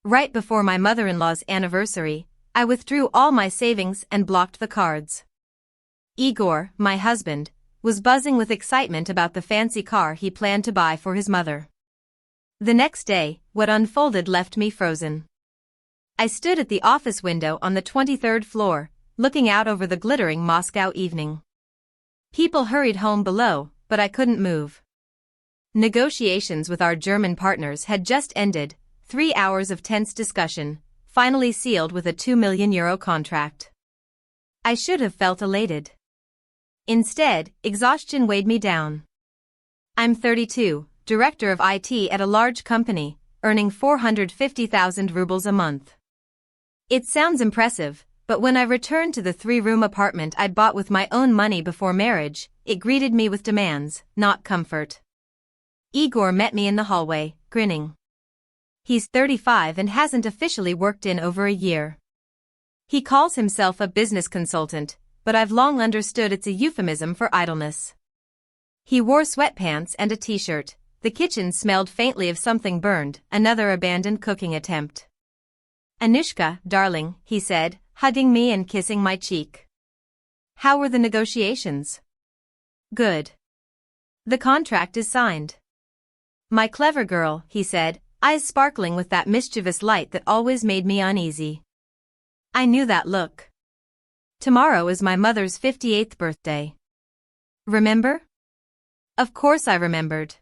Right before my mother-in-law's anniversary, I withdrew all my savings and blocked the cards. Igor, my husband, was buzzing with excitement about the fancy car he planned to buy for his mother. The next day, what unfolded left me frozen. I stood at the office window on the 23rd floor, looking out over the glittering Moscow evening. People hurried home below, but I couldn't move. Negotiations with our German partners had just ended, 3 hours of tense discussion, finally sealed with a €2 million contract. I should have felt elated. Instead, exhaustion weighed me down. I'm 32, director of IT at a large company, earning 450,000 rubles a month. It sounds impressive, but when I returned to the 3-room apartment I'd bought with my own money before marriage, it greeted me with demands, not comfort. Igor met me in the hallway, grinning. He's 35 and hasn't officially worked in over a year. He calls himself a business consultant, but I've long understood it's a euphemism for idleness. He wore sweatpants and a t-shirt. The kitchen smelled faintly of something burned, another abandoned cooking attempt. "Anushka, darling," he said, hugging me and kissing my cheek. "How were the negotiations?" "Good. The contract is signed." "My clever girl," he said, eyes sparkling with that mischievous light that always made me uneasy. I knew that look. "Tomorrow is my mother's 58th birthday. Remember?" Of course I remembered.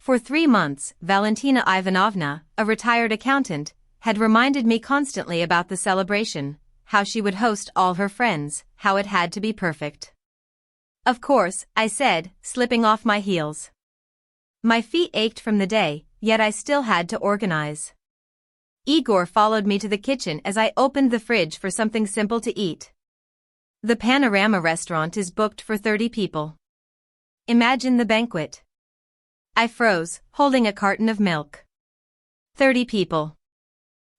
For 3 months, Valentina Ivanovna, a retired accountant, had reminded me constantly about the celebration, how she would host all her friends, how it had to be perfect. "Of course," I said, slipping off my heels. My feet ached from the day, yet I still had to organize. Igor followed me to the kitchen as I opened the fridge for something simple to eat. "The Panorama restaurant is booked for 30 people. Imagine the banquet." I froze, holding a carton of milk. 30 people.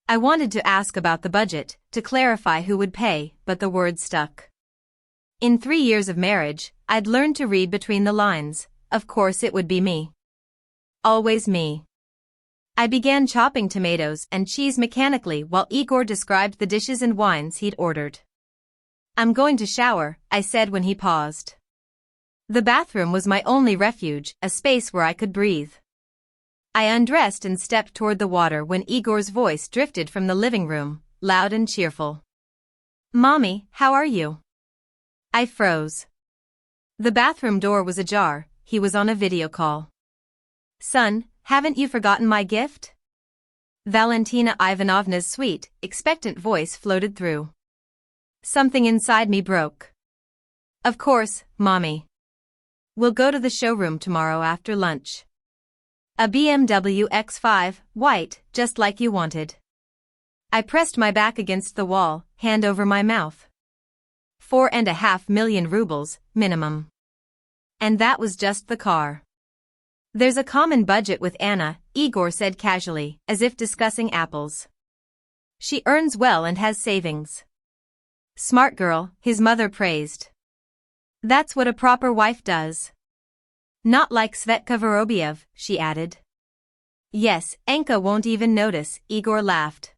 I wanted to ask about the budget, to clarify who would pay, but the words stuck. In 3 years of marriage, I'd learned to read between the lines. Of course it would be me. Always me. I began chopping tomatoes and cheese mechanically while Igor described the dishes and wines he'd ordered. "I'm going to shower," I said when he paused. The bathroom was my only refuge, a space where I could breathe. I undressed and stepped toward the water when Igor's voice drifted from the living room, loud and cheerful. "Mommy, how are you?" I froze. The bathroom door was ajar. He was on a video call. "Son, haven't you forgotten my gift?" Valentina Ivanovna's sweet, expectant voice floated through. Something inside me broke. "Of course, Mommy. We'll go to the showroom tomorrow after lunch. A BMW X5, white, just like you wanted." I pressed my back against the wall, hand over my mouth. 4.5 million rubles, minimum. And that was just the car. "There's a common budget with Anna," Igor said casually, as if discussing apples. "She earns well and has savings." "Smart girl," his mother praised. "That's what a proper wife does." "Not like Svetka Vorobiev," she added. "Yes, Anka won't even notice," Igor laughed.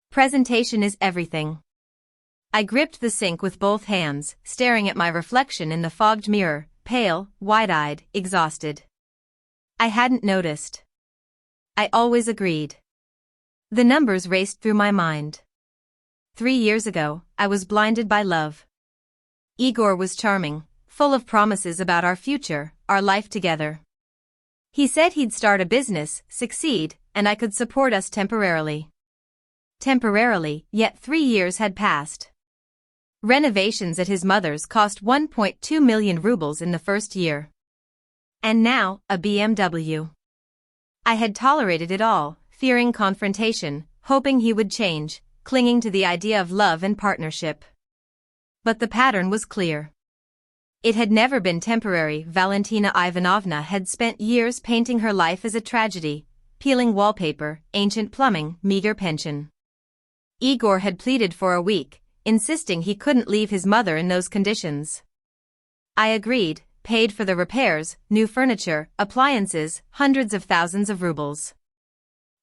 "Presentation is everything." I gripped the sink with both hands, staring at my reflection in the fogged mirror, pale, wide-eyed, exhausted. I hadn't noticed. I always agreed. The numbers raced through my mind. 3 years ago, I was blinded by love. Igor was charming, full of promises about our future, our life together. He said he'd start a business, succeed, and I could support us temporarily. Temporarily, yet 3 years had passed. Renovations at his mother's cost 1.2 million rubles in the first year. And now, a BMW. I had tolerated it all, fearing confrontation, hoping he would change, clinging to the idea of love and partnership. But the pattern was clear. It had never been temporary. Valentina Ivanovna had spent years painting her life as a tragedy, peeling wallpaper, ancient plumbing, meager pension. Igor had pleaded for a week, insisting he couldn't leave his mother in those conditions. I agreed, paid for the repairs, new furniture, appliances, hundreds of thousands of rubles.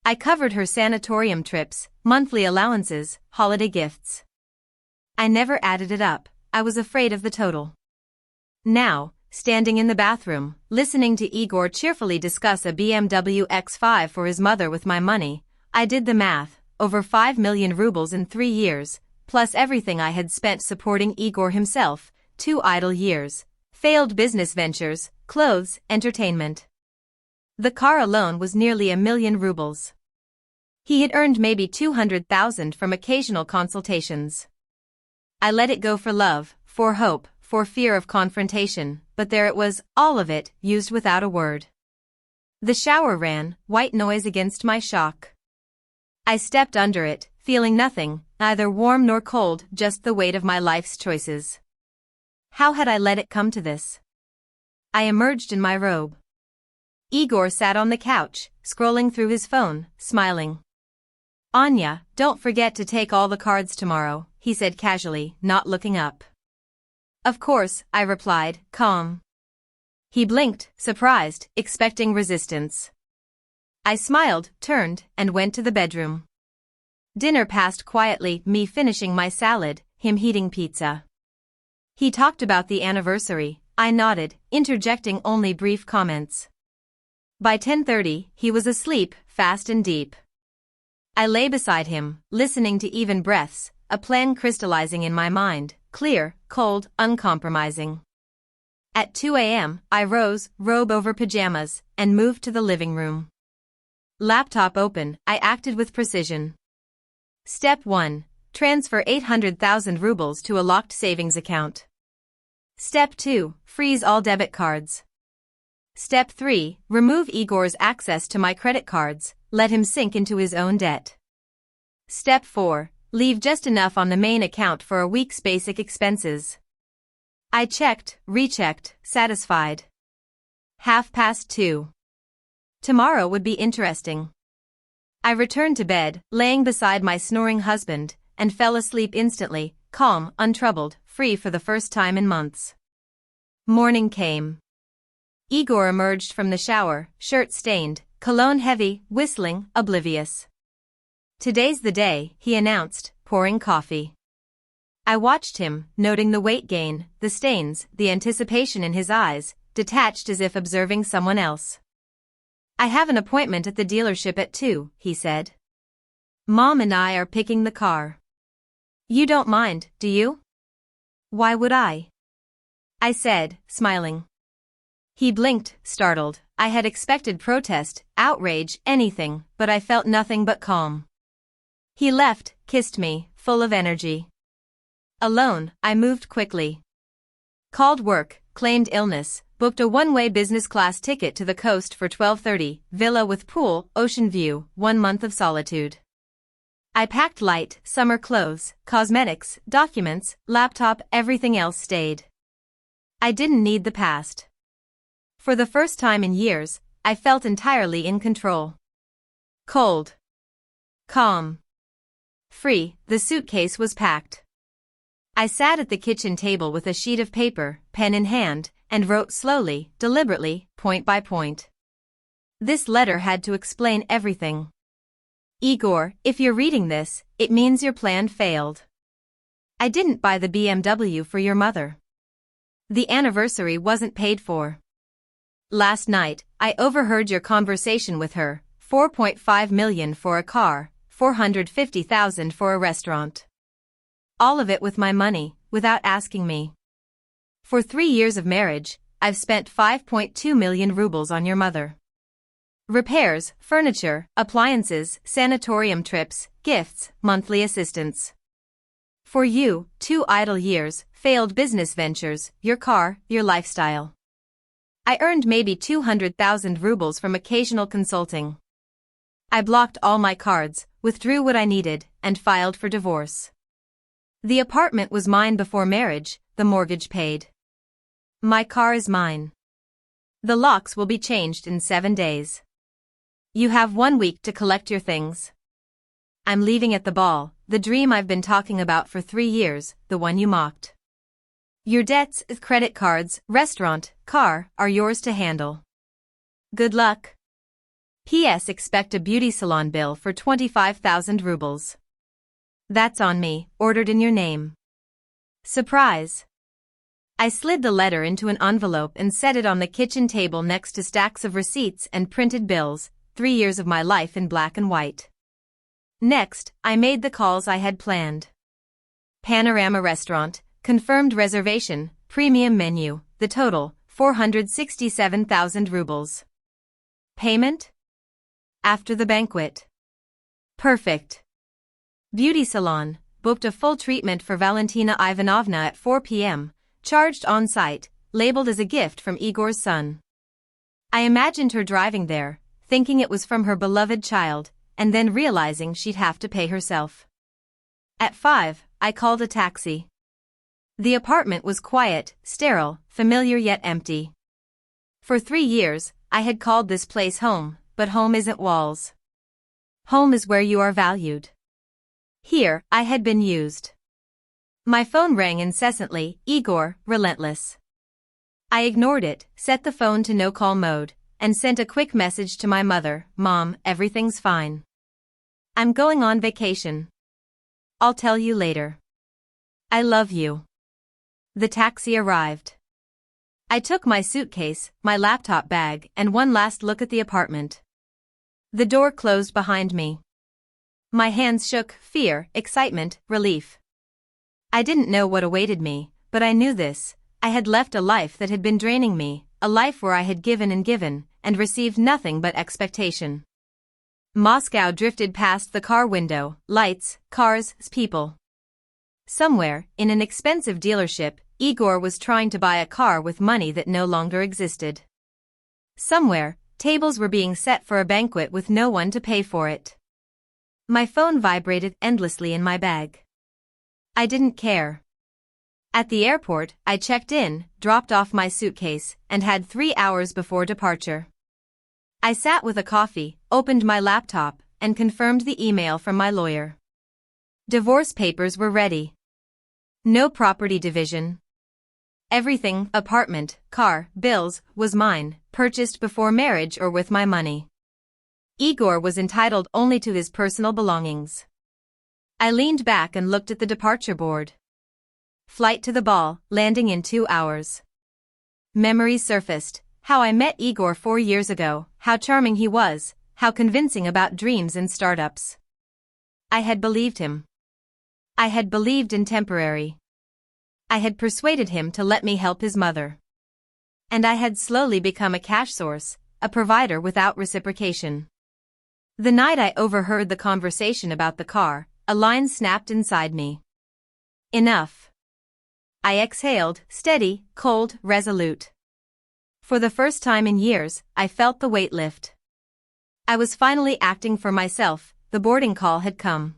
I covered her sanatorium trips, monthly allowances, holiday gifts. I never added it up. I was afraid of the total. Now, standing in the bathroom, listening to Igor cheerfully discuss a BMW X5 for his mother with my money, I did the math, over 5 million rubles in 3 years, plus everything I had spent supporting Igor himself, 2 idle years, failed business ventures, clothes, entertainment. The car alone was nearly 1 million rubles. He had earned maybe 200,000 from occasional consultations. I let it go for love, for hope, for fear of confrontation, but there it was, all of it, used without a word. The shower ran, white noise against my shock. I stepped under it, feeling nothing, neither warm nor cold, just the weight of my life's choices. How had I let it come to this? I emerged in my robe. Igor sat on the couch, scrolling through his phone, smiling. "Anya, don't forget to take all the cards tomorrow," he said casually, not looking up. "Of course," I replied, calm. He blinked, surprised, expecting resistance. I smiled, turned, and went to the bedroom. Dinner passed quietly, me finishing my salad, him heating pizza. He talked about the anniversary. I nodded, interjecting only brief comments. By 10:30, he was asleep, fast and deep. I lay beside him, listening to even breaths, a plan crystallizing in my mind, clear, cold, uncompromising. At 2 a.m., I rose, robe over pajamas, and moved to the living room. Laptop open, I acted with precision. Step 1. Transfer 800,000 rubles to a locked savings account. Step 2. Freeze all debit cards. Step 3. Remove Igor's access to my credit cards, let him sink into his own debt. Step 4. Leave just enough on the main account for a week's basic expenses. I checked, rechecked, satisfied. 2:30. Tomorrow would be interesting. I returned to bed, laying beside my snoring husband, and fell asleep instantly, calm, untroubled, free for the first time in months. Morning came. Igor emerged from the shower, shirt stained, cologne heavy, whistling, oblivious. "Today's the day," he announced, pouring coffee. I watched him, noting the weight gain, the stains, the anticipation in his eyes, detached as if observing someone else. "I have an appointment at the dealership at 2, he said. "Mom and I are picking the car. You don't mind, do you?" "Why would I?" I said, smiling. He blinked, startled. I had expected protest, outrage, anything, but I felt nothing but calm. He left, kissed me, full of energy. Alone, I moved quickly. Called work, claimed illness, booked a one-way business class ticket to the coast for 12:30, villa with pool, ocean view, 1 month of solitude. I packed light, summer clothes, cosmetics, documents, laptop, everything else stayed. I didn't need the past. For the first time in years, I felt entirely in control. Cold. Calm. Free, the suitcase was packed. I sat at the kitchen table with a sheet of paper, pen in hand, and wrote slowly, deliberately, point by point. This letter had to explain everything. Igor, if you're reading this, it means your plan failed. I didn't buy the BMW for your mother. The anniversary wasn't paid for. Last night, I overheard your conversation with her, 4.5 million for a car, 450,000 for a restaurant. All of it with my money, without asking me. For 3 years of marriage, I've spent 5.2 million rubles on your mother. Repairs, furniture, appliances, sanatorium trips, gifts, monthly assistance. For you, 2 idle years, failed business ventures, your car, your lifestyle. I earned maybe 200,000 rubles from occasional consulting. I blocked all my cards, withdrew what I needed, and filed for divorce. The apartment was mine before marriage, the mortgage paid. My car is mine. The locks will be changed in 7 days. You have 1 week to collect your things. I'm leaving at the ball, the dream I've been talking about for 3 years, the one you mocked. Your debts, credit cards, restaurant, car, are yours to handle. Good luck. P.S. Expect a beauty salon bill for 25,000 rubles. That's on me, ordered in your name. Surprise. I slid the letter into an envelope and set it on the kitchen table next to stacks of receipts and printed bills, 3 years of my life in black and white. Next, I made the calls I had planned. Panorama Restaurant, confirmed reservation, premium menu, the total, 467,000 rubles. Payment? After the banquet. Perfect. Beauty salon, booked a full treatment for Valentina Ivanovna at 4 p.m., charged on-site, labeled as a gift from Igor's son. I imagined her driving there, thinking it was from her beloved child, and then realizing she'd have to pay herself. At 5, I called a taxi. The apartment was quiet, sterile, familiar yet empty. For 3 years, I had called this place home, but home isn't walls. Home is where you are valued. Here, I had been used. My phone rang incessantly, Igor, relentless. I ignored it, set the phone to no-call mode, and sent a quick message to my mother, Mom, everything's fine. I'm going on vacation. I'll tell you later. I love you. The taxi arrived. I took my suitcase, my laptop bag, and one last look at the apartment. The door closed behind me. My hands shook, fear, excitement, relief. I didn't know what awaited me, but I knew this. I had left a life that had been draining me, a life where I had given, and received nothing but expectation. Moscow drifted past the car window, lights, cars, people. Somewhere, in an expensive dealership, Igor was trying to buy a car with money that no longer existed. Somewhere, tables were being set for a banquet with no one to pay for it. My phone vibrated endlessly in my bag. I didn't care. At the airport, I checked in, dropped off my suitcase, and had 3 hours before departure. I sat with a coffee, opened my laptop, and confirmed the email from my lawyer. Divorce papers were ready. No property division. Everything, apartment, car, bills, was mine, purchased before marriage or with my money. Igor was entitled only to his personal belongings. I leaned back and looked at the departure board. Flight to the ball, landing in 2 hours. Memories surfaced, how I met Igor 4 years ago, how charming he was, how convincing about dreams and startups. I had believed him. I had believed in temporary. I had persuaded him to let me help his mother. And I had slowly become a cash source, a provider without reciprocation. The night I overheard the conversation about the car, a line snapped inside me. Enough. I exhaled, steady, cold, resolute. For the first time in years, I felt the weight lift. I was finally acting for myself, the boarding call had come.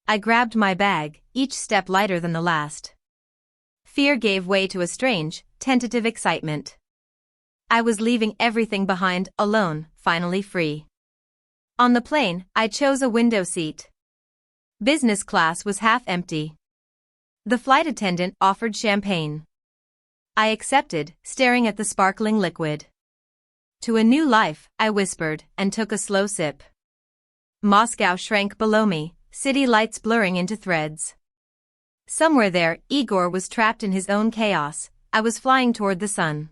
I grabbed my bag, each step lighter than the last. Fear gave way to a strange, tentative excitement. I was leaving everything behind, alone, finally free. On the plane, I chose a window seat. Business class was half empty. The flight attendant offered champagne. I accepted, staring at the sparkling liquid. To a new life, I whispered, and took a slow sip. Moscow shrank below me, city lights blurring into threads. Somewhere there, Igor was trapped in his own chaos. I was flying toward the sun.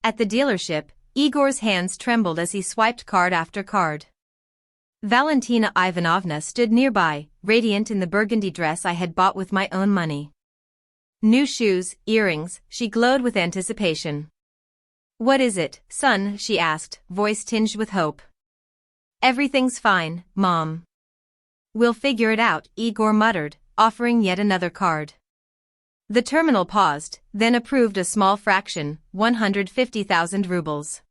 At the dealership, Igor's hands trembled as he swiped card after card. Valentina Ivanovna stood nearby, radiant in the burgundy dress I had bought with my own money. New shoes, earrings, she glowed with anticipation. "What is it, son?" she asked, voice tinged with hope. "Everything's fine, Mom." "We'll figure it out," Igor muttered, offering yet another card. The terminal paused, then approved a small fraction, 150,000 rubles.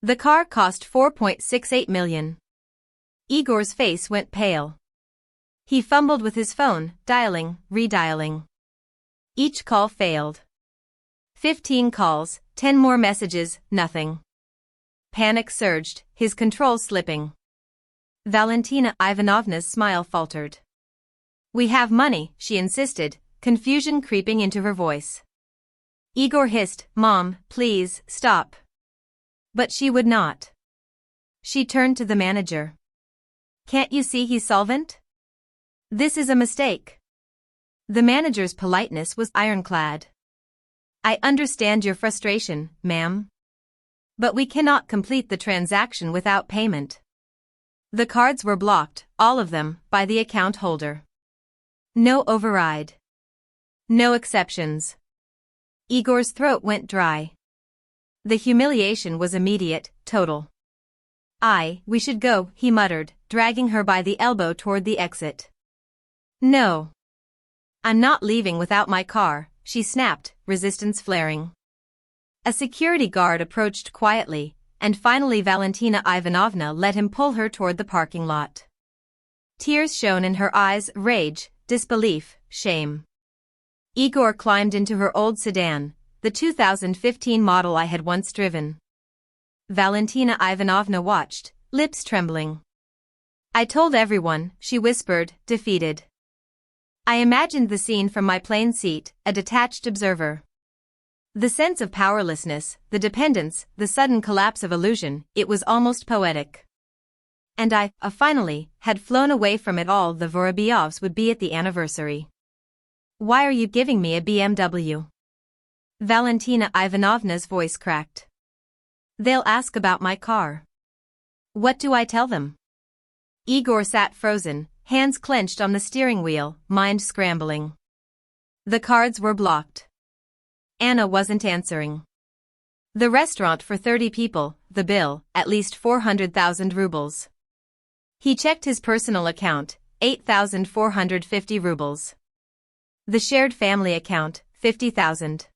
The car cost 4.68 million. Igor's face went pale. He fumbled with his phone, dialing, redialing. Each call failed. 15 calls, 10 more messages, nothing. Panic surged, his control slipping. Valentina Ivanovna's smile faltered. "We have money," she insisted, confusion creeping into her voice. Igor hissed, "Mom, please, stop." But she would not. She turned to the manager. Can't you see he's solvent? This is a mistake. The manager's politeness was ironclad. I understand your frustration, ma'am. But we cannot complete the transaction without payment. The cards were blocked, all of them, by the account holder. No override. No exceptions. Igor's throat went dry. The humiliation was immediate, total. We should go, he muttered, dragging her by the elbow toward the exit. No. I'm not leaving without my car, she snapped, resistance flaring. A security guard approached quietly, and finally Valentina Ivanovna let him pull her toward the parking lot. Tears shone in her eyes, rage, disbelief, shame. Igor climbed into her old sedan, the 2015 model I had once driven. Valentina Ivanovna watched, lips trembling. I told everyone, she whispered, defeated. I imagined the scene from my plane seat, a detached observer. The sense of powerlessness, the dependence, the sudden collapse of illusion, it was almost poetic. And I, finally, had flown away from it all. The Vorobyovs would be at the anniversary. Why are you giving me a BMW? Valentina Ivanovna's voice cracked. They'll ask about my car. What do I tell them? Igor sat frozen, hands clenched on the steering wheel, mind scrambling. The cards were blocked. Anna wasn't answering. The restaurant for 30 people, the bill, at least 400,000 rubles. He checked his personal account, 8,450 rubles. The shared family account, 50,000.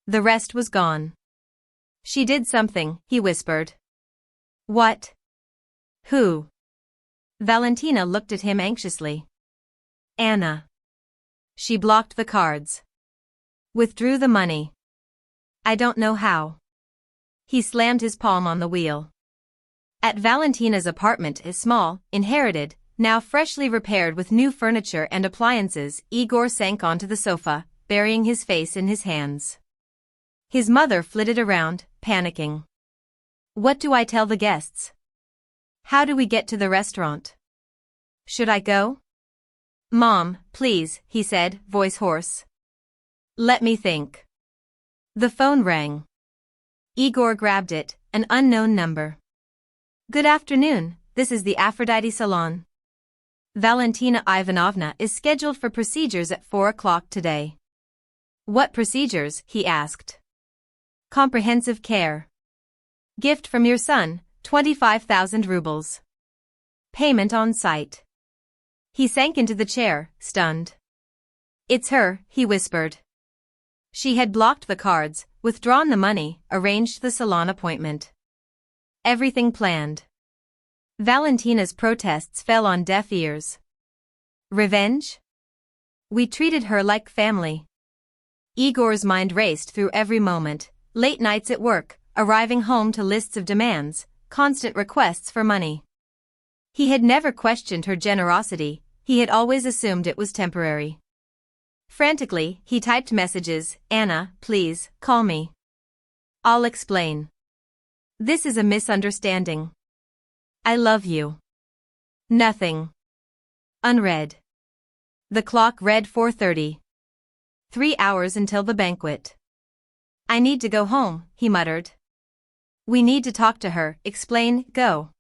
The rest was gone. She did something, he whispered. What? Who? Valentina looked at him anxiously. Anna. She blocked the cards. Withdrew the money. I don't know how. He slammed his palm on the wheel. At Valentina's apartment, is small, inherited, now freshly repaired with new furniture and appliances, Igor sank onto the sofa, burying his face in his hands. His mother flitted around, panicking. What do I tell the guests? How do we get to the restaurant? Should I go? Mom, please, he said, voice hoarse. Let me think. The phone rang. Igor grabbed it, an unknown number. Good afternoon, this is the Aphrodite Salon. Valentina Ivanovna is scheduled for procedures at 4 o'clock today. What procedures? He asked. Comprehensive care. Gift from your son, 25,000 rubles. Payment on site. He sank into the chair, stunned. It's her, he whispered. She had blocked the cards, withdrawn the money, arranged the salon appointment. Everything planned. Valentina's protests fell on deaf ears. Revenge? We treated her like family. Igor's mind raced through every moment, late nights at work, arriving home to lists of demands, constant requests for money. He had never questioned her generosity, he had always assumed it was temporary. Frantically, he typed messages, Anna, please, call me. I'll explain. This is a misunderstanding. I love you. Nothing. Unread. The clock read 4:30. 3 hours until the banquet. I need to go home, he muttered. We need to talk to her, explain, go.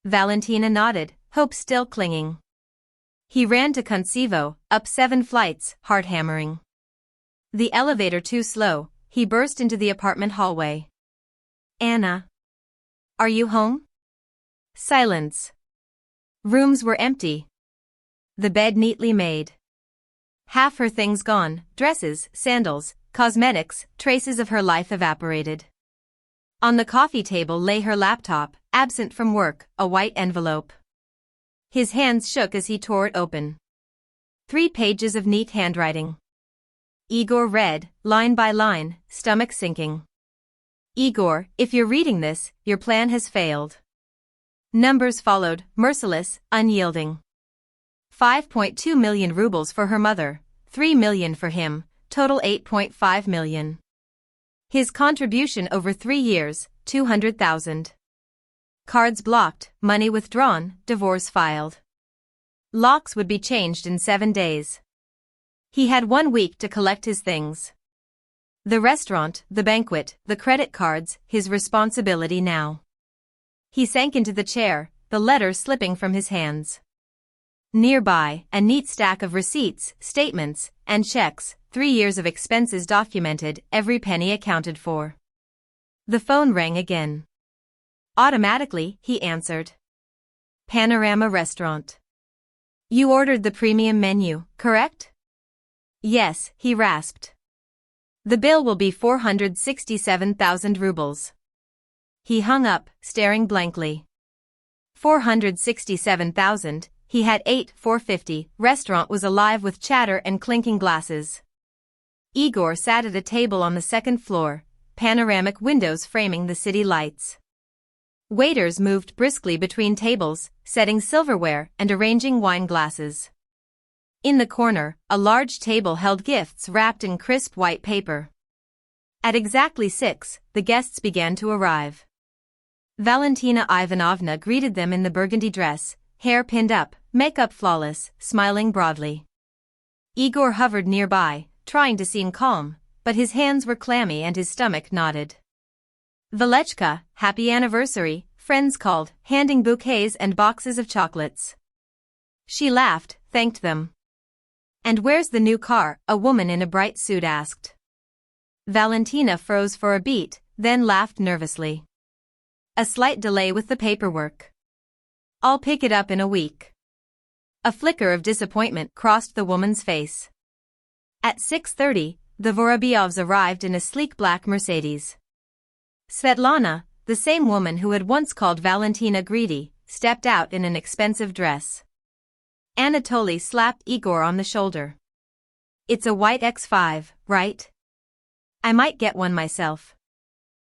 Valentina nodded, hope still clinging. He ran to Concevo, up 7 flights, heart hammering. The elevator too slow, he burst into the apartment hallway. Anna. Are you home? Silence. Rooms were empty. The bed neatly made. Half her things gone, dresses, sandals, cosmetics, traces of her life evaporated. On the coffee table lay her laptop, absent from work, a white envelope. His hands shook as he tore it open. 3 pages of neat handwriting. Igor read, line by line, stomach sinking. Igor, if you're reading this, your plan has failed. Numbers followed, merciless, unyielding. 5.2 million rubles for her mother, 3 million for him, total 8.5 million. His contribution over 3 years, 200,000. Cards blocked, money withdrawn, divorce filed. Locks would be changed in 7 days. He had 1 week to collect his things. The restaurant, the banquet, the credit cards, his responsibility now. He sank into the chair, the letter slipping from his hands. Nearby, a neat stack of receipts, statements, and checks, 3 years of expenses documented, every penny accounted for. The phone rang again. Automatically, he answered. Panorama Restaurant. You ordered the premium menu, correct? Yes, he rasped. The bill will be 467,000 rubles. He hung up, staring blankly. 467,000, he had 450, restaurant was alive with chatter and clinking glasses. Igor sat at a table on the 2nd floor, panoramic windows framing the city lights. Waiters moved briskly between tables, setting silverware and arranging wine glasses. In the corner, a large table held gifts wrapped in crisp white paper. At exactly 6, the guests began to arrive. Valentina Ivanovna greeted them in the burgundy dress, hair pinned up, makeup flawless, smiling broadly. Igor hovered nearby, trying to seem calm, but his hands were clammy and his stomach knotted. Valechka, happy anniversary, friends called, handing bouquets and boxes of chocolates. She laughed, thanked them. And where's the new car? A woman in a bright suit asked. Valentina froze for a beat, then laughed nervously. A slight delay with the paperwork. I'll pick it up in a week. A flicker of disappointment crossed the woman's face. At 6:30, the Vorobyovs arrived in a sleek black Mercedes. Svetlana, the same woman who had once called Valentina greedy, stepped out in an expensive dress. Anatoly slapped Igor on the shoulder. It's a white X5, right? I might get one myself.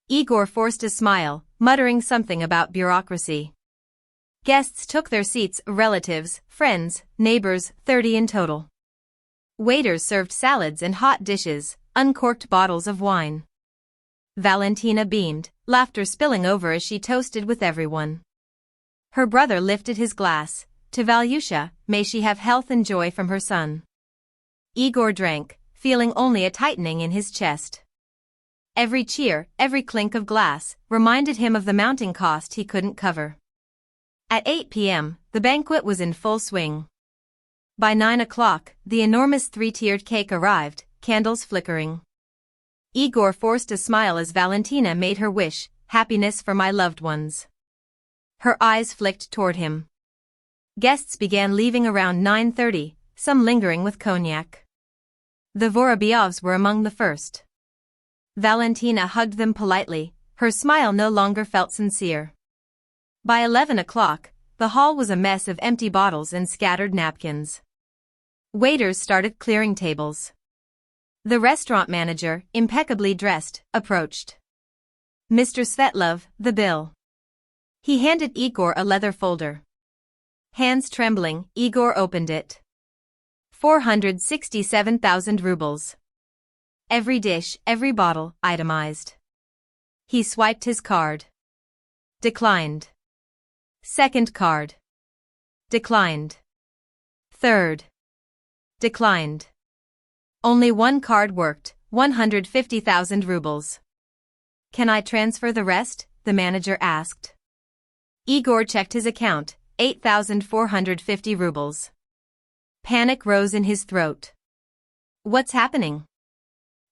Igor forced a smile, muttering something about bureaucracy. Guests took their seats, relatives, friends, neighbors, 30 in total. Waiters served salads and hot dishes, uncorked bottles of wine. Valentina beamed, laughter spilling over as she toasted with everyone. Her brother lifted his glass. To Valyusha, may she have health and joy from her son. Igor drank, feeling only a tightening in his chest. Every cheer, every clink of glass, reminded him of the mounting cost he couldn't cover. At 8 p.m., the banquet was in full swing. By 9 o'clock, the enormous 3-tiered cake arrived, candles flickering. Igor forced a smile as Valentina made her wish, happiness for my loved ones. Her eyes flicked toward him. Guests began leaving around 9:30, some lingering with cognac. The Vorobyovs were among the first. Valentina hugged them politely, her smile no longer felt sincere. By 11 o'clock, the hall was a mess of empty bottles and scattered napkins. Waiters started clearing tables. The restaurant manager, impeccably dressed, approached. Mr. Svetlov, the bill. He handed Igor a leather folder. Hands trembling, Igor opened it. 467,000 rubles. Every dish, every bottle, itemized. He swiped his card. Declined. Second card. Declined. Third. Declined. Only one card worked, 150,000 rubles. Can I transfer the rest? The manager asked. Igor checked his account, 8,450 rubles. Panic rose in his throat. What's happening?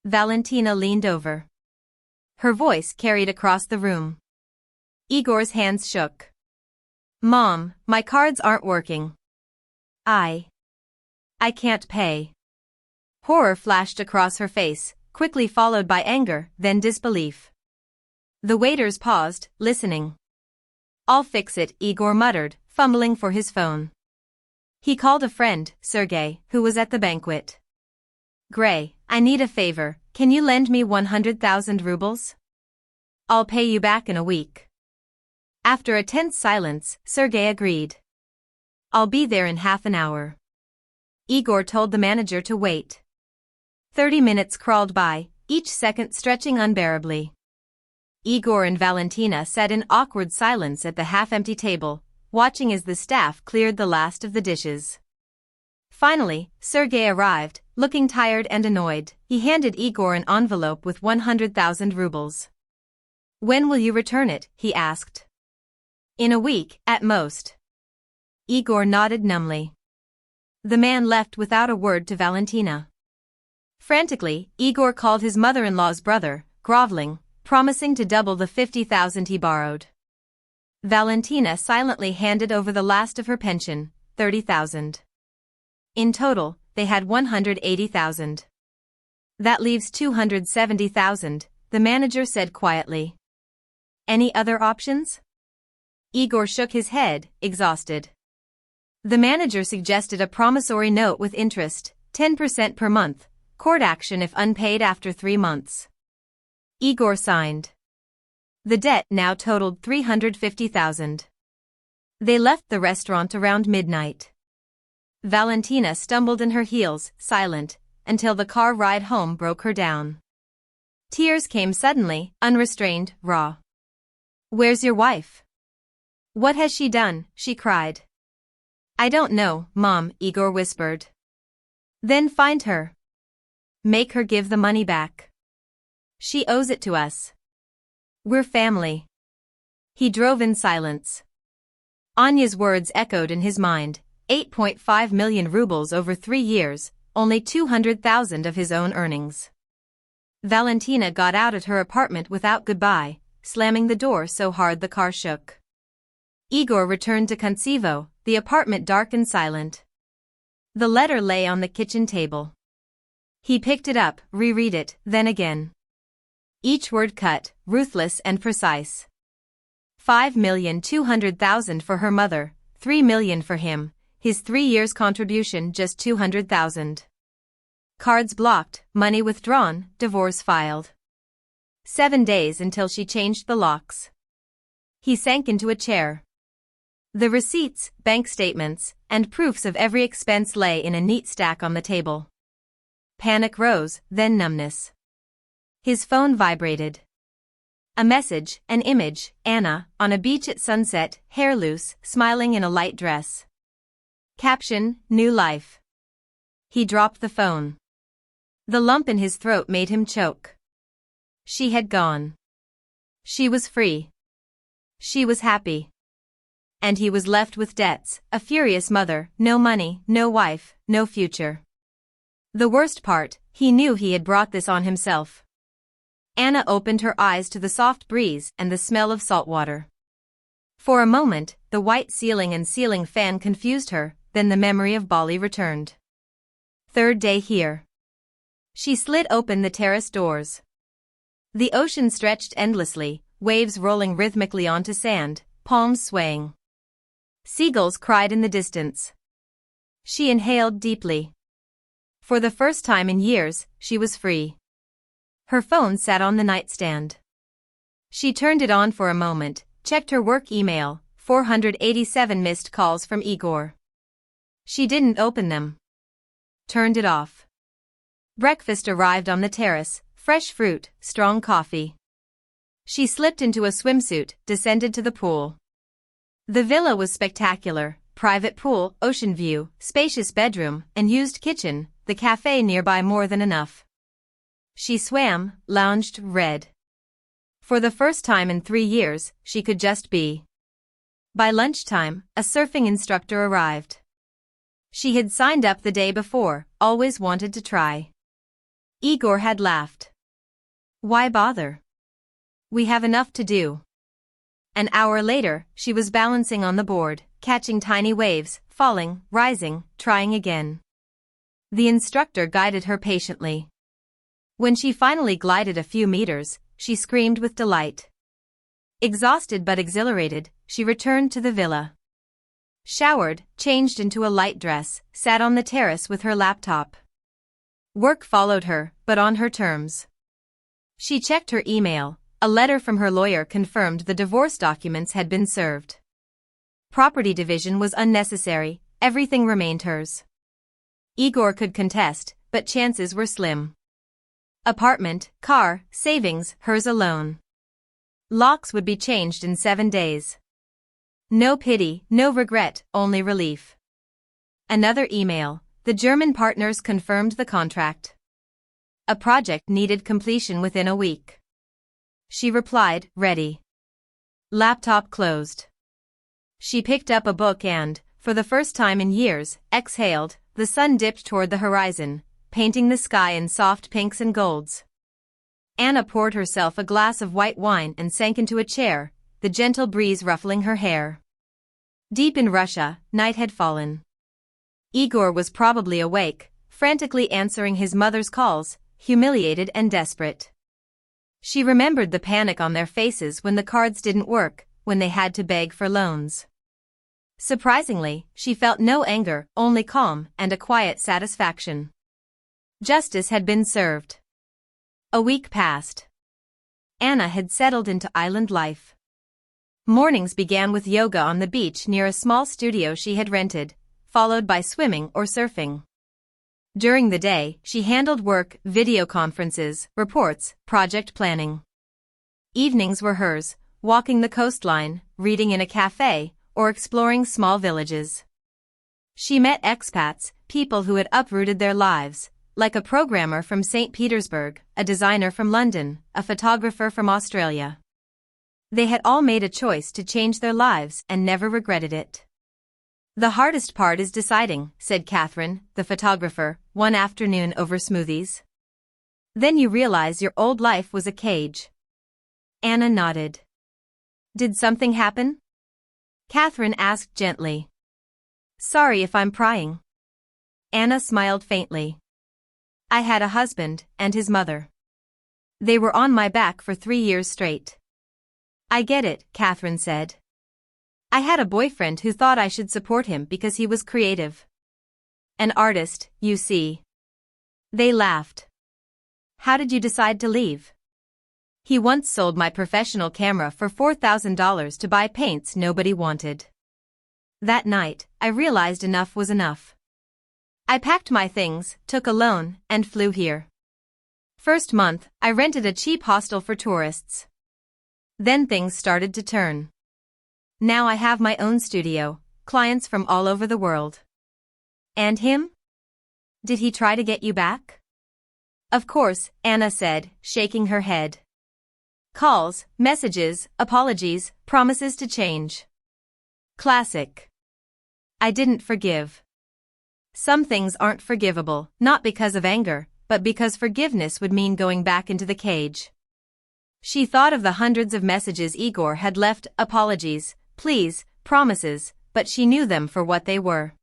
Valentina leaned over. Her voice carried across the room. Igor's hands shook. Mom, my cards aren't working. I can't pay. Horror flashed across her face, quickly followed by anger, then disbelief. The waiters paused, listening. I'll fix it, Igor muttered, fumbling for his phone. He called a friend, Sergey, who was at the banquet. Gray, I need a favor, can you lend me 100,000 rubles? I'll pay you back in a week. After a tense silence, Sergey agreed. I'll be there in half an hour. Igor told the manager to wait. 30 minutes crawled by, each second stretching unbearably. Igor and Valentina sat in awkward silence at the half-empty table, watching as the staff cleared the last of the dishes. Finally, Sergei arrived, looking tired and annoyed. He handed Igor an envelope with 100,000 rubles. "When will you return it?" he asked. "In a week, at most." Igor nodded numbly. The man left without a word to Valentina. Frantically, Igor called his mother-in-law's brother, groveling, promising to double the 50,000 he borrowed. Valentina silently handed over the last of her pension, 30,000. In total, they had 180,000. "That leaves 270,000, the manager said quietly. "Any other options?" Igor shook his head, exhausted. The manager suggested a promissory note with interest, 10% per month, court action if unpaid after 3 months. Igor signed. The debt now totaled 350,000. They left the restaurant around midnight. Valentina stumbled in her heels, silent, until the car ride home broke her down. Tears came suddenly, unrestrained, raw. "Where's your wife? What has she done?" she cried. "I don't know, Mom," Igor whispered. "Then find her. Make her give the money back. She owes it to us. We're family." He drove in silence. Anya's words echoed in his mind, 8.5 million rubles over 3 years, only 200,000 of his own earnings. Valentina got out at her apartment without goodbye, slamming the door so hard the car shook. Igor returned to Kontsevo, the apartment dark and silent. The letter lay on the kitchen table. He picked it up, reread it, then again. Each word cut, ruthless and precise. 5,200,000 for her mother, 3 million for him, his 3 years' contribution just 200,000. Cards blocked, money withdrawn, divorce filed. 7 days until she changed the locks. He sank into a chair. The receipts, bank statements, and proofs of every expense lay in a neat stack on the table. Panic rose, then numbness. His phone vibrated. A message, an image, Anna, on a beach at sunset, hair loose, smiling in a light dress. Caption, "New life." He dropped the phone. The lump in his throat made him choke. She had gone. She was free. She was happy. And he was left with debts, a furious mother, no money, no wife, no future. The worst part, he knew he had brought this on himself. Anna opened her eyes to the soft breeze and the smell of salt water. For a moment, the white ceiling and ceiling fan confused her, then the memory of Bali returned. 3rd day here. She slid open the terrace doors. The ocean stretched endlessly, waves rolling rhythmically onto sand, palms swaying. Seagulls cried in the distance. She inhaled deeply. For the first time in years, she was free. Her phone sat on the nightstand. She turned it on for a moment, checked her work email, 487 missed calls from Igor. She didn't open them. Turned it off. Breakfast arrived on the terrace, fresh fruit, strong coffee. She slipped into a swimsuit, descended to the pool. The villa was spectacular, private pool, ocean view, spacious bedroom, and used kitchen, the cafe nearby more than enough. She swam, lounged, read. For the first time in 3 years, she could just be. By lunchtime, a surfing instructor arrived. She had signed up the day before, always wanted to try. Igor had laughed. "Why bother? We have enough to do." An hour later, she was balancing on the board, catching tiny waves, falling, rising, trying again. The instructor guided her patiently. When she finally glided a few meters, she screamed with delight. Exhausted but exhilarated, she returned to the villa. Showered, changed into a light dress, sat on the terrace with her laptop. Work followed her, but on her terms. She checked her email. A letter from her lawyer confirmed the divorce documents had been served. Property division was unnecessary, everything remained hers. Igor could contest, but chances were slim. Apartment, car, savings, hers alone. Locks would be changed in 7 days. No pity, no regret, only relief. Another email. The German partners confirmed the contract. A project needed completion within a week. She replied, ready. Laptop closed. She picked up a book and, for the first time in years, exhaled. The sun dipped toward the horizon, painting the sky in soft pinks and golds. Anna poured herself a glass of white wine and sank into a chair, the gentle breeze ruffling her hair. Deep in Russia, night had fallen. Igor was probably awake, frantically answering his mother's calls, humiliated and desperate. She remembered the panic on their faces when the cards didn't work, when they had to beg for loans. Surprisingly, she felt no anger, only calm and a quiet satisfaction. Justice had been served. A week passed. Anna had settled into island life. Mornings began with yoga on the beach near a small studio she had rented, followed by swimming or surfing. During the day, she handled work, video conferences, reports, project planning. Evenings were hers, walking the coastline, reading in a cafe, or exploring small villages. She met expats, people who had uprooted their lives, like a programmer from St. Petersburg, a designer from London, a photographer from Australia. They had all made a choice to change their lives and never regretted it. The hardest part is deciding, said Catherine, the photographer, one afternoon over smoothies. Then you realize your old life was a cage. Anna nodded. Did something happen? Catherine asked gently. Sorry if I'm prying. Anna smiled faintly. I had a husband and his mother. They were on my back for 3 years straight. I get it, Catherine said. I had a boyfriend who thought I should support him because he was creative. An artist, you see. They laughed. How did you decide to leave? He once sold my professional camera for $4,000 to buy paints nobody wanted. That night, I realized enough was enough. I packed my things, took a loan, and flew here. First month, I rented a cheap hostel for tourists. Then things started to turn. Now I have my own studio, clients from all over the world. And him? Did he try to get you back? Of course, Anna said, shaking her head. Calls, messages, apologies, promises to change. Classic. I didn't forgive. Some things aren't forgivable, not because of anger, but because forgiveness would mean going back into the cage. She thought of the hundreds of messages Igor had left, apologies, pleas, promises, but she knew them for what they were.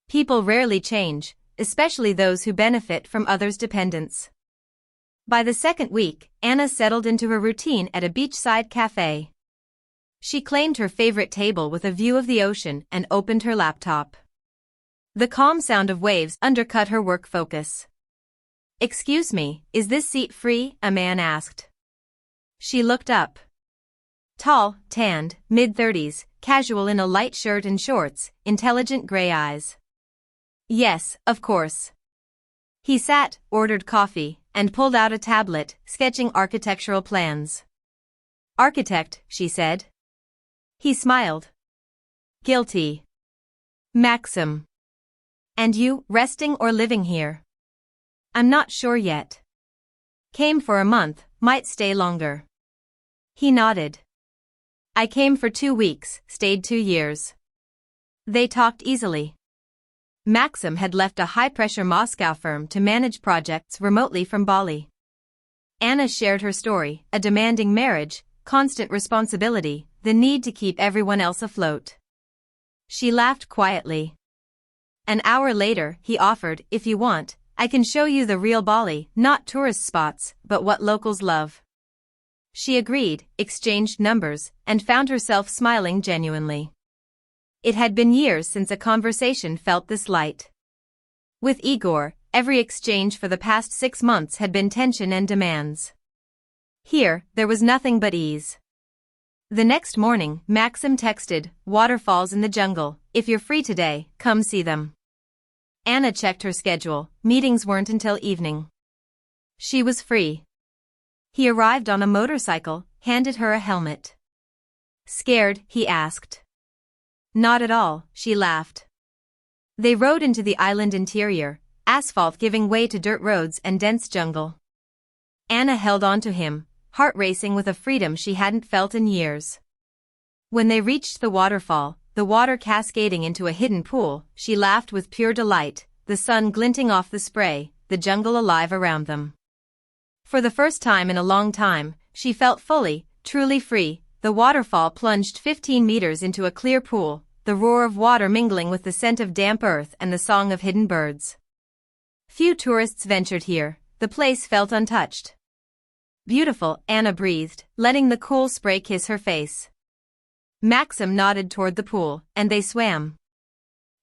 People rarely change, especially those who benefit from others' dependence. By the second week, Anna settled into her routine at a beachside cafe. She claimed her favorite table with a view of the ocean and opened her laptop. The calm sound of waves undercut her work focus. Excuse me, is this seat free? A man asked. She looked up. Tall, tanned, mid-30s, casual in a light shirt and shorts, intelligent gray eyes. Yes, of course. He sat, ordered coffee, and pulled out a tablet, sketching architectural plans. Architect, she said. He smiled. Guilty. Maxim. And you, resting or living here? I'm not sure yet. Came for a month, might stay longer. He nodded. I came for 2 weeks, stayed 2 years. They talked easily. Maxim had left a high-pressure Moscow firm to manage projects remotely from Bali. Anna shared her story, a demanding marriage, constant responsibility, the need to keep everyone else afloat. She laughed quietly. An hour later, he offered, if you want, I can show you the real Bali, not tourist spots, but what locals love. She agreed, exchanged numbers, and found herself smiling genuinely. It had been years since a conversation felt this light. With Igor, every exchange for the past 6 months had been tension and demands. Here, there was nothing but ease. The next morning, Maxim texted, waterfalls in the jungle, if you're free today, come see them. Anna checked her schedule, meetings weren't until evening. She was free. He arrived on a motorcycle, handed her a helmet. Scared? He asked. Not at all, she laughed. They rode into the island interior, asphalt giving way to dirt roads and dense jungle. Anna held on to him, heart racing with a freedom she hadn't felt in years. When they reached the waterfall, the water cascading into a hidden pool, she laughed with pure delight, the sun glinting off the spray, the jungle alive around them. For the first time in a long time, she felt fully, truly free. The waterfall plunged 15 meters into a clear pool, the roar of water mingling with the scent of damp earth and the song of hidden birds. Few tourists ventured here, the place felt untouched. Beautiful, Anna breathed, letting the cool spray kiss her face. Maxim nodded toward the pool, and they swam.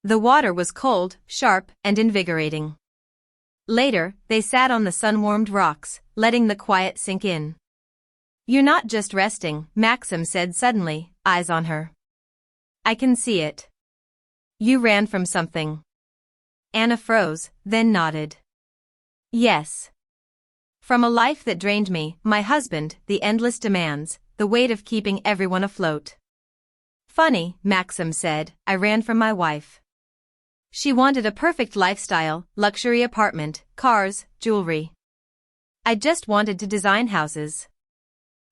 The water was cold, sharp, and invigorating. Later, they sat on the sun-warmed rocks, letting the quiet sink in. You're not just resting, Maxim said suddenly, eyes on her. I can see it. You ran from something. Anna froze, then nodded. Yes. From a life that drained me, my husband, the endless demands, the weight of keeping everyone afloat. Funny, Maxim said, I ran from my wife. She wanted a perfect lifestyle, luxury apartment, cars, jewelry. I just wanted to design houses.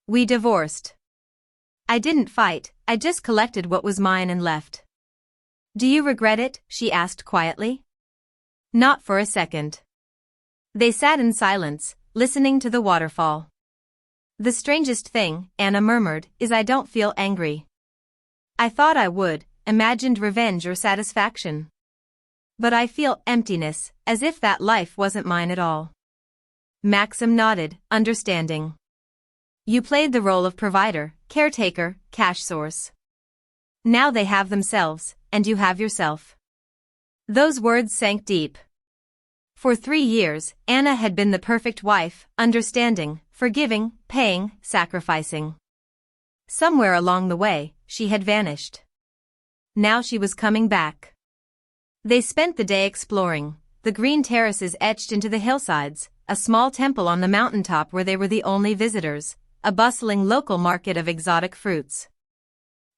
We divorced. I didn't fight, I just collected what was mine and left. Do you regret it? She asked quietly. Not for a second. They sat in silence, listening to the waterfall. The strangest thing, Anna murmured, is I don't feel angry. I thought I would, imagined revenge or satisfaction. But I feel emptiness, as if that life wasn't mine at all. Maxim nodded, understanding. You played the role of provider, caretaker, cash source. Now they have themselves, and you have yourself. Those words sank deep. For 3 years, Anna had been the perfect wife, understanding, forgiving, paying, sacrificing. Somewhere along the way, she had vanished. Now she was coming back. They spent the day exploring, the green terraces etched into the hillsides, a small temple on the mountaintop where they were the only visitors, a bustling local market of exotic fruits.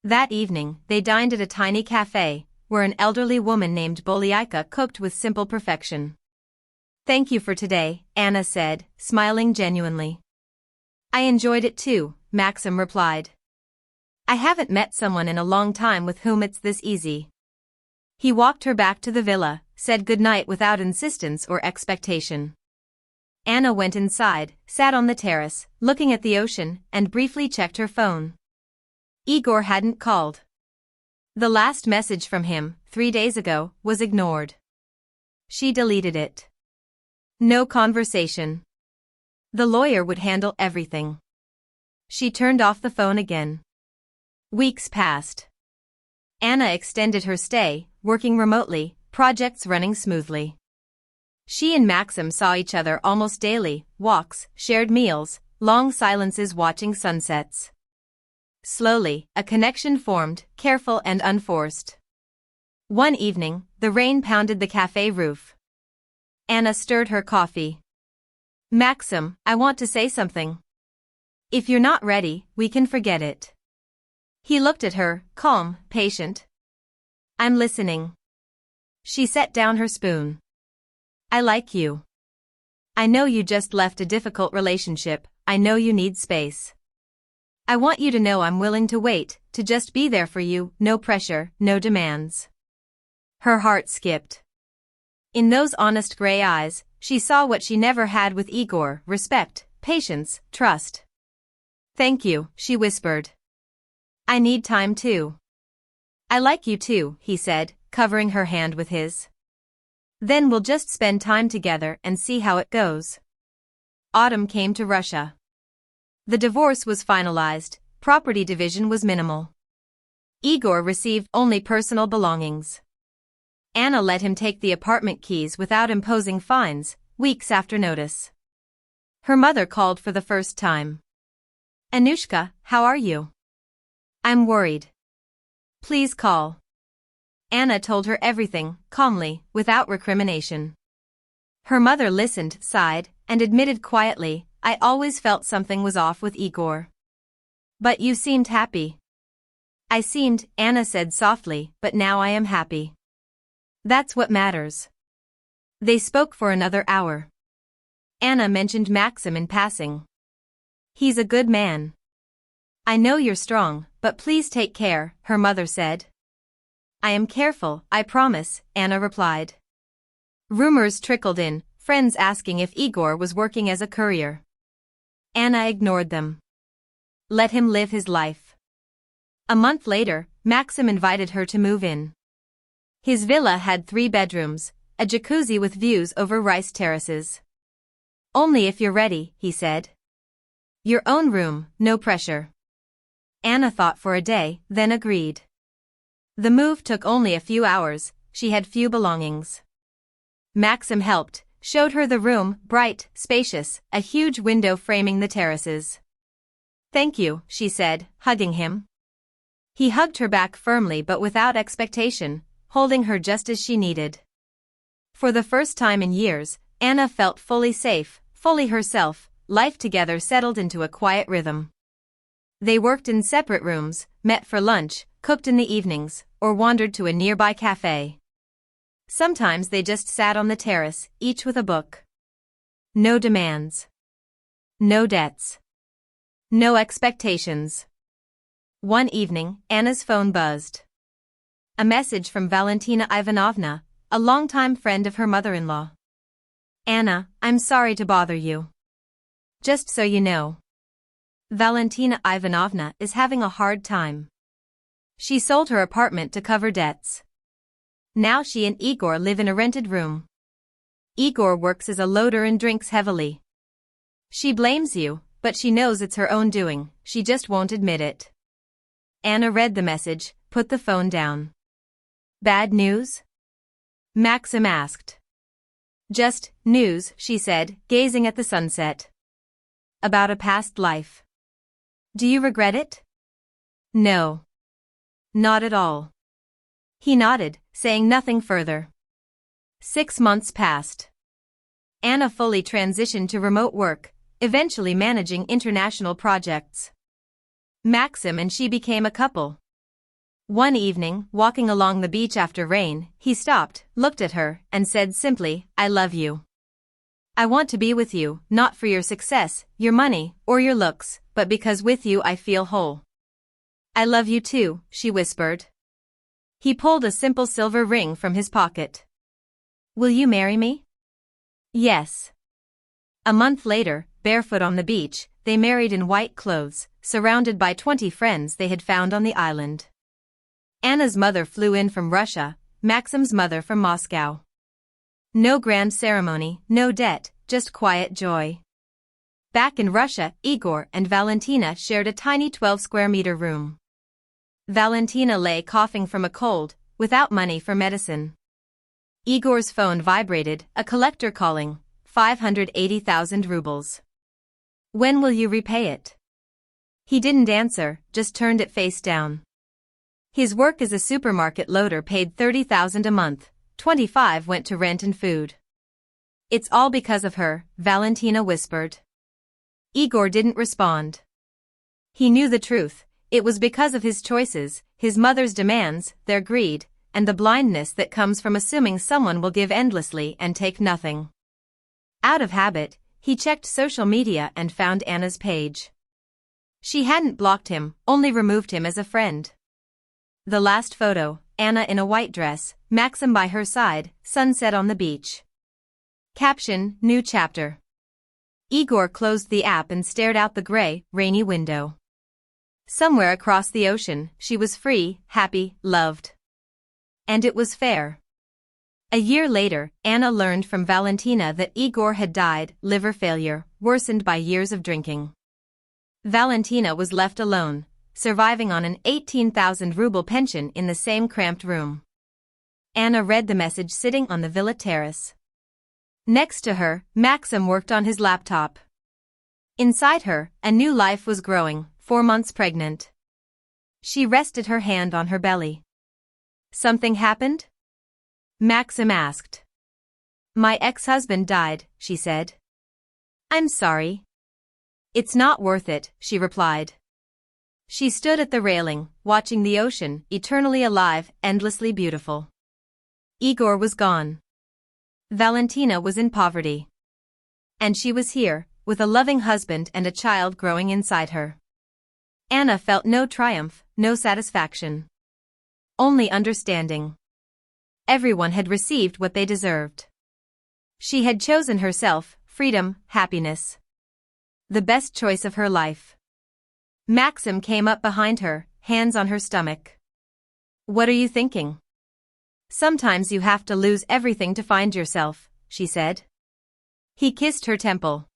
That evening, they dined at a tiny cafe, where an elderly woman named Bolyaika cooked with simple perfection. Thank you for today, Anna said, smiling genuinely. I enjoyed it too, Maxim replied. I haven't met someone in a long time with whom it's this easy. He walked her back to the villa, said goodnight without insistence or expectation. Anna went inside, sat on the terrace, looking at the ocean, and briefly checked her phone. Igor hadn't called. The last message from him, 3 days ago, was ignored. She deleted it. No conversation. The lawyer would handle everything. She turned off the phone again. Weeks passed. Anna extended her stay, working remotely, projects running smoothly. She and Maxim saw each other almost daily, walks, shared meals, long silences watching sunsets. Slowly, a connection formed, careful and unforced. One evening, the rain pounded the cafe roof. Anna stirred her coffee. Maxim, I want to say something. If you're not ready, we can forget it. He looked at her, calm, patient. I'm listening. She set down her spoon. I like you. I know you just left a difficult relationship, I know you need space. I want you to know I'm willing to wait, to just be there for you, no pressure, no demands. Her heart skipped. In those honest gray eyes, she saw what she never had with Igor, respect, patience, trust. Thank you, she whispered. I need time too. I like you too, he said, covering her hand with his. Then we'll just spend time together and see how it goes. Autumn came to Russia. The divorce was finalized, property division was minimal. Igor received only personal belongings. Anna let him take the apartment keys without imposing fines, weeks after notice. Her mother called for the first time. Anushka, how are you? I'm worried. Please call. Anna told her everything, calmly, without recrimination. Her mother listened, sighed, and admitted quietly, I always felt something was off with Igor. But you seemed happy. I seemed, Anna said softly, but now I am happy. That's what matters. They spoke for another hour. Anna mentioned Maxim in passing. He's a good man. I know you're strong, but please take care, her mother said. I am careful, I promise, Anna replied. Rumors trickled in, friends asking if Igor was working as a courier. Anna ignored them. Let him live his life. A month later, Maxim invited her to move in. His villa had 3 bedrooms, a jacuzzi with views over rice terraces. Only if you're ready, he said. Your own room, no pressure. Anna thought for a day, then agreed. The move took only a few hours, she had few belongings. Maxim helped, showed her the room, bright, spacious, a huge window framing the terraces. Thank you, she said, hugging him. He hugged her back firmly but without expectation, holding her just as she needed. For the first time in years, Anna felt fully safe, fully herself, life together settled into a quiet rhythm. They worked in separate rooms, met for lunch, cooked in the evenings, or wandered to a nearby cafe. Sometimes they just sat on the terrace, each with a book. No demands. No debts. No expectations. One evening, Anna's phone buzzed. A message from Valentina Ivanovna, a longtime friend of her mother-in-law. Anna, I'm sorry to bother you. Just so you know, Valentina Ivanovna is having a hard time. She sold her apartment to cover debts. Now she and Igor live in a rented room. Igor works as a loader and drinks heavily. She blames you, but she knows it's her own doing, she just won't admit it. Anna read the message, put the phone down. Bad news? Maxim asked. Just news, she said, gazing at the sunset. About a past life. Do you regret it? No. Not at all. He nodded, saying nothing further. 6 months passed. Anna fully transitioned to remote work, eventually managing international projects. Maxim and she became a couple. One evening, walking along the beach after rain, he stopped, looked at her, and said simply, I love you. I want to be with you, not for your success, your money, or your looks, but because with you I feel whole. I love you too, she whispered. He pulled a simple silver ring from his pocket. Will you marry me? Yes. A month later, barefoot on the beach, they married in white clothes, surrounded by 20 friends they had found on the island. Anna's mother flew in from Russia, Maxim's mother from Moscow. No grand ceremony, no debt, just quiet joy. Back in Russia, Igor and Valentina shared a tiny 12-square-meter room. Valentina lay coughing from a cold, without money for medicine. Igor's phone vibrated, a collector calling, 580,000 rubles. When will you repay it? He didn't answer, just turned it face down. His work as a supermarket loader paid 30,000 a month, 25 went to rent and food. It's all because of her, Valentina whispered. Igor didn't respond. He knew the truth, it was because of his choices, his mother's demands, their greed, and the blindness that comes from assuming someone will give endlessly and take nothing. Out of habit, he checked social media and found Anna's page. She hadn't blocked him, only removed him as a friend. The last photo, Anna in a white dress, Maxim by her side, sunset on the beach. Caption, new chapter. Igor closed the app and stared out the gray, rainy window. Somewhere across the ocean, she was free, happy, loved. And it was fair. A year later, Anna learned from Valentina that Igor had died, liver failure, worsened by years of drinking. Valentina was left alone, surviving on an 18,000 ruble pension in the same cramped room. Anna read the message sitting on the villa terrace. Next to her, Maxim worked on his laptop. Inside her, a new life was growing, 4 months pregnant. She rested her hand on her belly. Something happened? Maxim asked. My ex-husband died, she said. I'm sorry. It's not worth it, she replied. She stood at the railing, watching the ocean, eternally alive, endlessly beautiful. Igor was gone. Valentina was in poverty. And she was here, with a loving husband and a child growing inside her. Anna felt no triumph, no satisfaction. Only understanding. Everyone had received what they deserved. She had chosen herself, freedom, happiness. The best choice of her life. Maxim came up behind her, hands on her stomach. "What are you thinking? Sometimes you have to lose everything to find yourself," she said. He kissed her temple.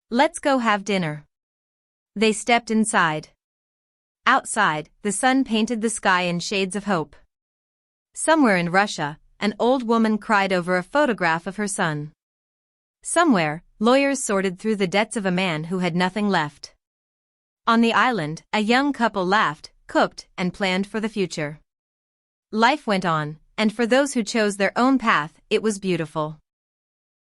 "Let's go have dinner." They stepped inside. Outside, the sun painted the sky in shades of hope. Somewhere in Russia, an old woman cried over a photograph of her son. Somewhere, lawyers sorted through the debts of a man who had nothing left. On the island, a young couple laughed, cooked, and planned for the future. Life went on, and for those who chose their own path, it was beautiful.